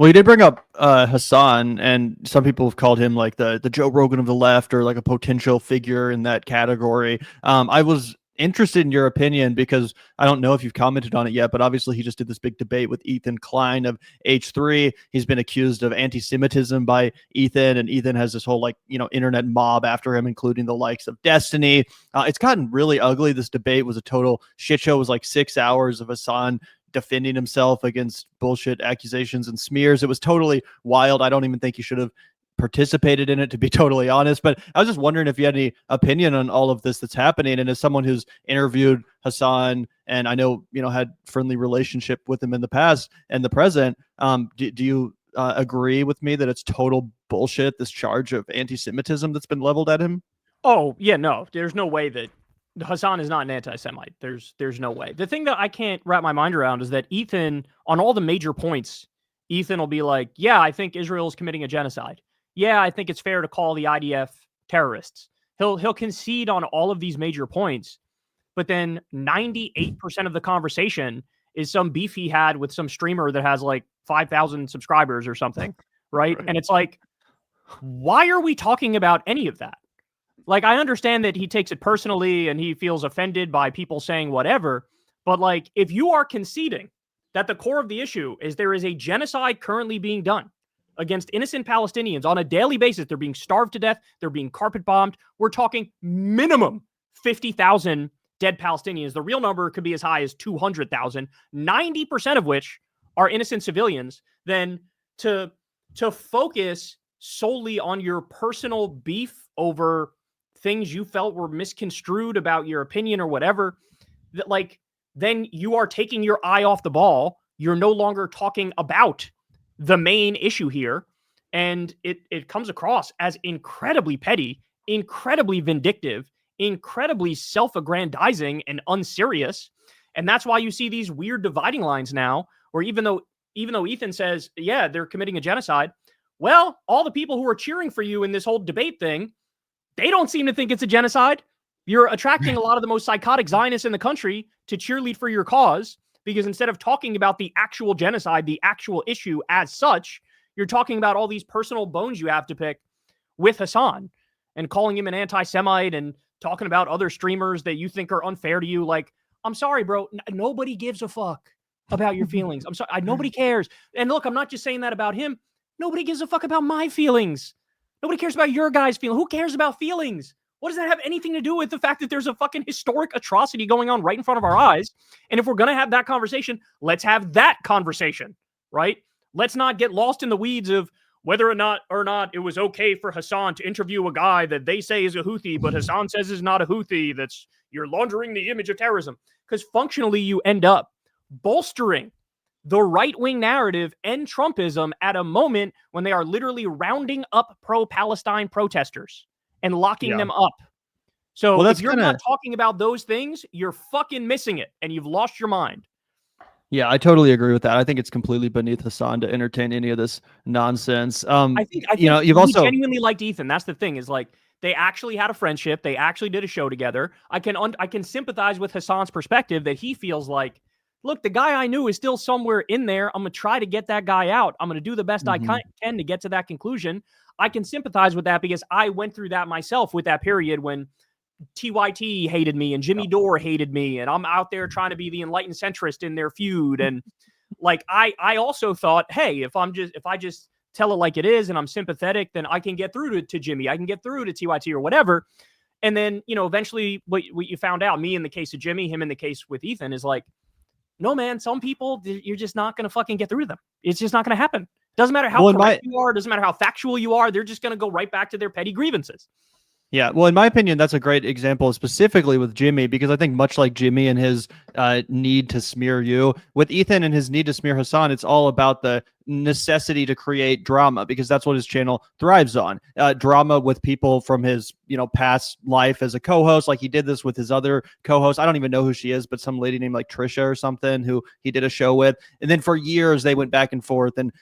Well, you did bring up Hasan, and some people have called him like the Joe Rogan of the left, or like a potential figure in that category. I was interested in your opinion because I don't know if you've commented on it yet, but obviously he just did this big debate with Ethan Klein of H3. He's been accused of anti-Semitism by Ethan, and Ethan has this whole internet mob after him, including the likes of Destiny. It's gotten really ugly. This debate was a total shit show. It was like 6 hours of Hasan defending himself against bullshit accusations and smears. It was totally wild. I don't even think he should have participated in it, to be totally honest. But I was just wondering if you had any opinion on all of this that's happening. And as someone who's interviewed Hasan, and I know, had friendly relationship with him in the past and the present, do you agree with me that it's total bullshit, this charge of anti-Semitism that's been leveled at him? Oh, yeah, no. There's no way that Hasan is not an anti-Semite. There's no way. The thing that I can't wrap my mind around is that Ethan, on all the major points, Ethan will be like, yeah, I think Israel is committing a genocide. Yeah, I think it's fair to call the IDF terrorists. He'll concede on all of these major points, but then 98% of the conversation is some beef he had with some streamer that has like 5,000 subscribers or something, right? And it's like, why are we talking about any of that? Like, I understand that he takes it personally and he feels offended by people saying whatever, but like, if you are conceding that the core of the issue is there is a genocide currently being done against innocent Palestinians on a daily basis, they're being starved to death, they're being carpet bombed, we're talking minimum 50,000 dead Palestinians. The real number could be as high as 200,000, 90% of which are innocent civilians. Then to focus solely on your personal beef over things you felt were misconstrued about your opinion or whatever, that like, then you are taking your eye off the ball. You're no longer talking about the main issue here. And it comes across as incredibly petty, incredibly vindictive, incredibly self-aggrandizing and unserious. And that's why you see these weird dividing lines now, where even though Ethan says, yeah, they're committing a genocide, well, all the people who are cheering for you in this whole debate thing, they don't seem to think it's a genocide. You're attracting a lot of the most psychotic Zionists in the country to cheerlead for your cause, because instead of talking about the actual genocide, the actual issue as such, you're talking about all these personal bones you have to pick with Hasan and calling him an anti-Semite and talking about other streamers that you think are unfair to you. Like, I'm sorry, bro. Nobody gives a fuck about your feelings. I'm sorry. Nobody cares. And look, I'm not just saying that about him. Nobody gives a fuck about my feelings. Nobody cares about your guys' feelings. Who cares about feelings? What does that have anything to do with the fact that there's a fucking historic atrocity going on right in front of our eyes? And if we're going to have that conversation, let's have that conversation, right? Let's not get lost in the weeds of whether or not it was okay for Hasan to interview a guy that they say is a Houthi, but Hasan says is not a Houthi. That's, you're laundering the image of terrorism. Because functionally, you end up bolstering the right-wing narrative and Trumpism at a moment when they are literally rounding up pro-Palestine protesters and locking them up. So if you're not talking about those things, you're fucking missing it, and you've lost your mind. Yeah, I totally agree with that. I think it's completely beneath Hasan to entertain any of this nonsense. I think you've also genuinely liked Ethan. That's the thing, is like, they actually had a friendship. They actually did a show together. I can sympathize with Hasan's perspective that he feels like, look, the guy I knew is still somewhere in there. I'm going to try to get that guy out. I'm going to do the best I can to get to that conclusion. I can sympathize with that because I went through that myself with that period when TYT hated me and Jimmy Dore hated me. And I'm out there trying to be the enlightened centrist in their feud. And like, I also thought, hey, if I just tell it like it is and I'm sympathetic, then I can get through to Jimmy. I can get through to TYT or whatever. And then, eventually what you found out, me in the case of Jimmy, him in the case with Ethan, is like, no, man, some people, you're just not going to fucking get through them. It's just not going to happen. Doesn't matter how correct you are. Doesn't matter how factual you are. They're just going to go right back to their petty grievances. Yeah, well, in my opinion, that's a great example specifically with Jimmy, because I think much like Jimmy and his need to smear you, with Ethan and his need to smear Hasan, it's all about the necessity to create drama, because that's what his channel thrives on. Drama with people from his, past life as a co-host. Like, he did this with his other co-host. I don't even know who she is, but some lady named like Trisha or something who he did a show with. And then for years they went back and forth, and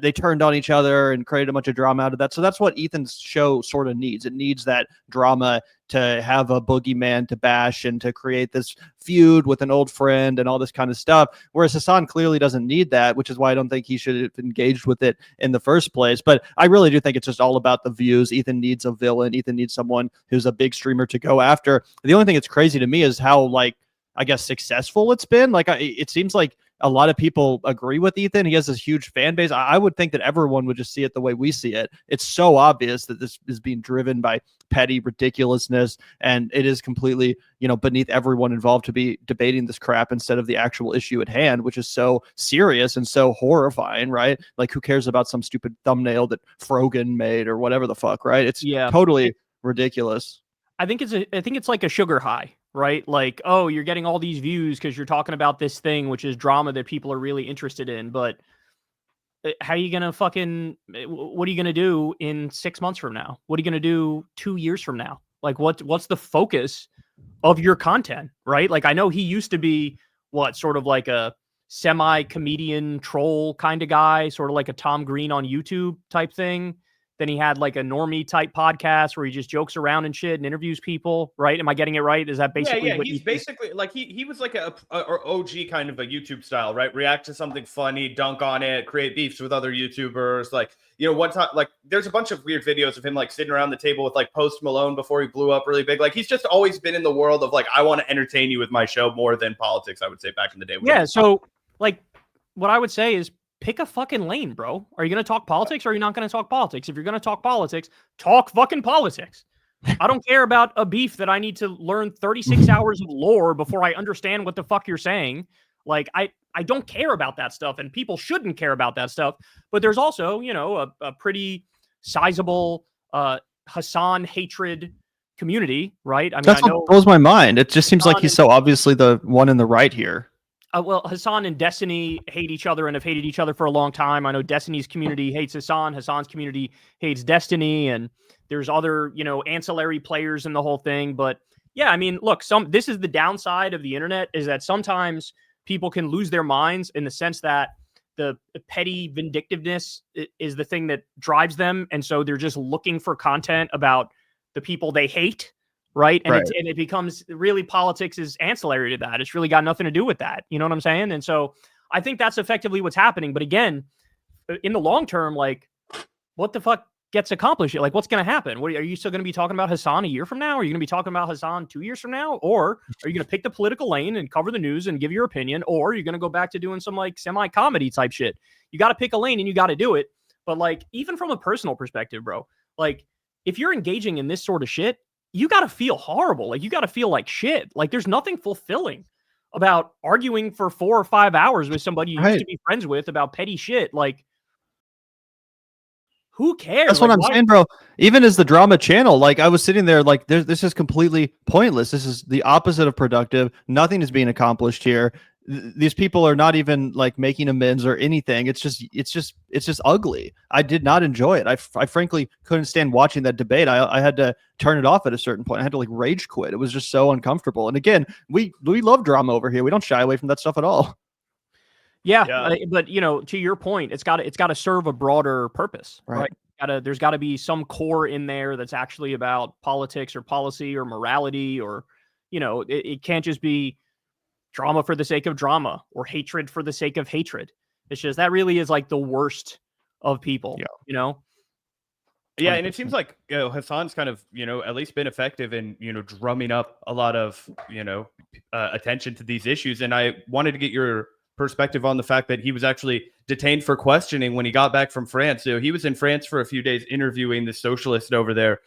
they turned on each other and created a bunch of drama out of that. So that's what Ethan's show sort of needs. It needs that drama to have a boogeyman to bash and to create this feud with an old friend and all this kind of stuff. Whereas Hasan clearly doesn't need that, which is why I don't think he should have engaged with it in the first place. But I really do think it's just all about the views. Ethan needs a villain. Ethan needs someone who's a big streamer to go after. The only thing that's crazy to me is how, like, I guess, successful it's been. Like, it seems like a lot of people agree with Ethan. He has this huge fan base. I would think that everyone would just see it the way we see it. It's so obvious that this is being driven by petty ridiculousness, and it is completely, beneath everyone involved to be debating this crap instead of the actual issue at hand, which is so serious and so horrifying, right? Like, who cares about some stupid thumbnail that Frogan made or whatever the fuck, right? It's totally ridiculous. I think it's like a sugar high, right? Like, oh, you're getting all these views because you're talking about this thing, which is drama that people are really interested in. But how are you going to what are you going to do in 6 months from now? What are you going to do 2 years from now? Like, what's the focus of your content, right? Like, I know he used to be sort of like a semi-comedian troll kind of guy, sort of like a Tom Green on YouTube type thing. Then he had like a normie type podcast where he just jokes around and shit and interviews people, right? Am I getting it right? Is that basically what he's basically like he was like a OG kind of a YouTube style, right? React to something funny, dunk on it, create beefs with other YouTubers. Like, one time, like, there's a bunch of weird videos of him like sitting around the table with like Post Malone before he blew up really big. Like, he's just always been in the world of like, I want to entertain you with my show more than politics, I would say, back in the day. Yeah, so like what I would say is pick a fucking lane, bro. Are you going to talk politics or are you not going to talk politics? If you're going to talk politics, talk fucking politics. I don't care about a beef that I need to learn 36 hours of lore before I understand what the fuck you're saying. Like, I don't care about that stuff, and people shouldn't care about that stuff. But there's also, a pretty sizable Hasan hatred community, right? I mean, That's what blows my mind. It just seems like he's so obviously the one in the right here. Well, Hasan and Destiny hate each other and have hated each other for a long time. I know Destiny's community hates Hasan. Hasan's community hates Destiny. And there's other, ancillary players in the whole thing. But yeah, I mean, look, this is the downside of the internet, is that sometimes people can lose their minds in the sense that the petty vindictiveness is the thing that drives them. And so they're just looking for content about the people they hate. Right. And it becomes really, politics is ancillary to that. It's really got nothing to do with that. You know what I'm saying? And so I think that's effectively what's happening. But again, in the long term, like, what the fuck gets accomplished? Like, what's going to happen? Are you still going to be talking about Hasan a year from now? Are you going to be talking about Hasan 2 years from now? Or are you going to pick the political lane and cover the news and give your opinion? Or are you going to go back to doing some like semi-comedy type shit? You got to pick a lane and you got to do it. But like, even from a personal perspective, bro, like, if you're engaging in this sort of shit, you got to feel horrible. Like, you got to feel like shit. Like, there's nothing fulfilling about arguing for 4 or 5 hours with somebody you used to be friends with about petty shit. Like, who cares? That's what I'm saying, bro. Even as the drama channel, like, I was sitting there like, this is completely pointless. This is the opposite of productive. Nothing is being accomplished here. These people are not even like making amends or anything. It's just ugly. I did not enjoy it. I frankly couldn't stand watching that debate. I had to turn it off at a certain point. I had to like rage quit. It was just so uncomfortable. And again, we love drama over here. We don't shy away from that stuff at all. Yeah. But to your point, it's got to serve a broader purpose, right? There's got to be some core in there that's actually about politics or policy or morality, or it can't just be drama for the sake of drama or hatred for the sake of hatred. It's just, that really is like the worst of people, Yeah, and it seems like Hasan's kind of at least been effective in drumming up a lot of attention to these issues. And I wanted to get your perspective on the fact that he was actually detained for questioning when he got back from France. So he was in France for a few days interviewing the socialist over there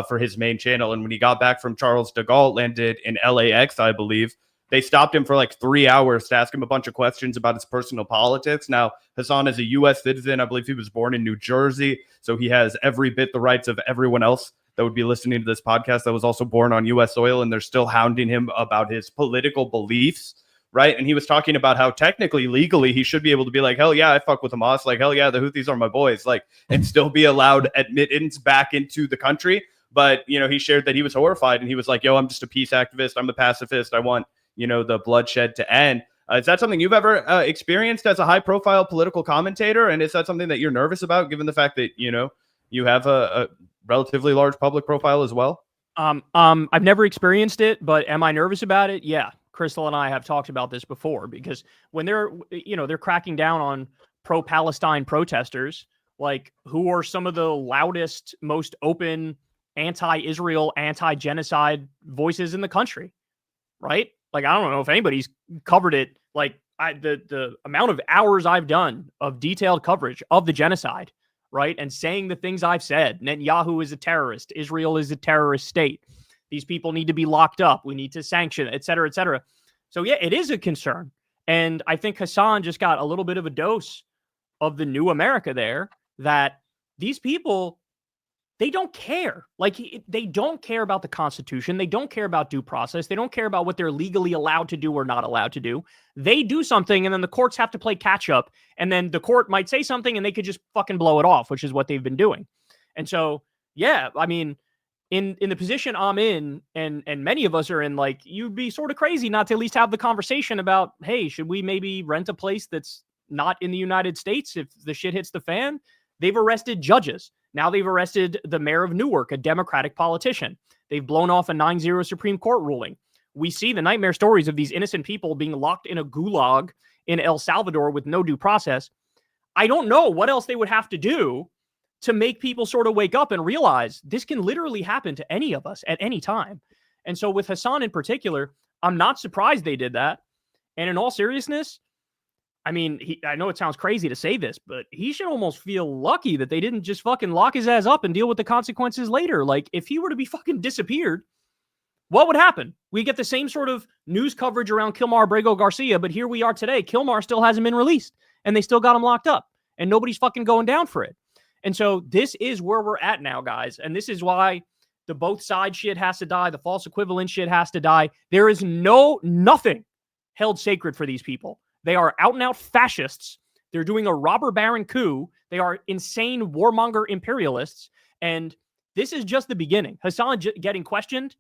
for his main channel. And when he got back from Charles de Gaulle, landed in LAX, I believe, they stopped him for like 3 hours to ask him a bunch of questions about his personal politics. Now, Hasan is a U.S. citizen. I believe he was born in New Jersey. So he has every bit the rights of everyone else that would be listening to this podcast that was also born on U.S. soil. And they're still hounding him about his political beliefs, right? And he was talking about how technically, legally, he should be able to be like, hell yeah, I fuck with Hamas. Like, hell yeah, the Houthis are my boys. Like, and still be allowed admittance back into the country. But, he shared that he was horrified. And he was like, yo, I'm just a peace activist. I'm a pacifist. I want the bloodshed to end. Is that something you've ever experienced as a high-profile political commentator? And is that something that you're nervous about, given the fact that, you have a relatively large public profile as well? I've never experienced it, but am I nervous about it? Yeah. Crystal and I have talked about this before because when they're cracking down on pro-Palestine protesters, like who are some of the loudest, most open anti-Israel, anti-genocide voices in the country, right? Like, I don't know if anybody's covered it. Like the amount of hours I've done of detailed coverage of the genocide, right? And saying the things I've said. Netanyahu is a terrorist. Israel is a terrorist state. These people need to be locked up. We need to sanction, et cetera, et cetera. So yeah, it is a concern. And I think Hasan just got a little bit of a dose of the new America there, that these people, they don't care. Like, they don't care about the Constitution. They don't care about due process. They don't care about what they're legally allowed to do or not allowed to do. They do something, and then the courts have to play catch up. And then the court might say something, and they could just fucking blow it off, which is what they've been doing. And so, yeah, I mean, in the position I'm in, and many of us are in, like, you'd be sort of crazy not to at least have the conversation about, hey, should we maybe rent a place that's not in the United States if the shit hits the fan? They've arrested judges. Now they've arrested the mayor of Newark, a Democratic politician. They've blown off a 9-0 Supreme Court ruling. We see the nightmare stories of these innocent people being locked in a gulag in El Salvador with no due process. I don't know what else they would have to do to make people sort of wake up and realize this can literally happen to any of us at any time. And so with Hasan in particular, I'm not surprised they did that. And in all seriousness, I mean, I know it sounds crazy to say this, but he should almost feel lucky that they didn't just fucking lock his ass up and deal with the consequences later. Like, if he were to be fucking disappeared, what would happen? We get the same sort of news coverage around Kilmar Abrego Garcia, but here we are today. Kilmar still hasn't been released, and they still got him locked up, and nobody's fucking going down for it. And so this is where we're at now, guys, and this is why the both sides shit has to die. The false equivalent shit has to die. There is nothing held sacred for these people. They are out-and-out fascists. They're doing a robber baron coup. They are insane warmonger imperialists. And this is just the beginning. Hasan getting questioned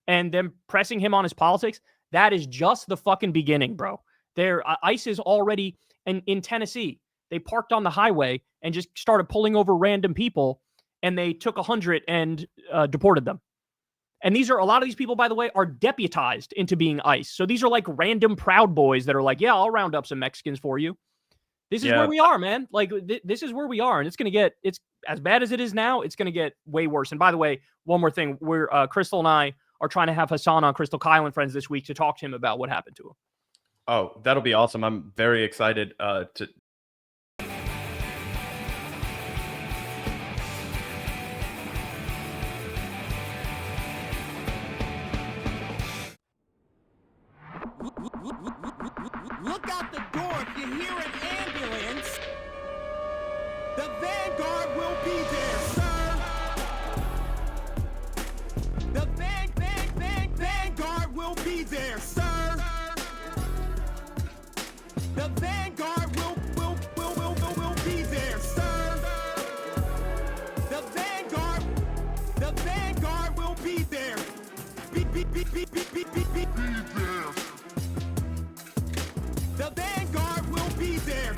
and them pressing him on his politics, that is just the fucking beginning, bro. ICE is already in Tennessee. They parked on the highway and just started pulling over random people, and they took 100 and deported them. And a lot of these people, by the way, are deputized into being ICE. So these are like random Proud Boys that are like, yeah, I'll round up some Mexicans for you. This is where we are, man. Like, this is where we are. And it's as bad as it is now, it's going to get way worse. And by the way, one more thing, Crystal and I are trying to have Hasan on Crystal Kyle and Friends this week to talk to him about what happened to him. Oh, that'll be awesome. I'm very excited to Look out the door if you hear an ambulance. The Vanguard will be there, sir. The Vanguard will be there, sir. The Vanguard will be there, sir. The Vanguard will be there. Be there. The Vanguard will be there.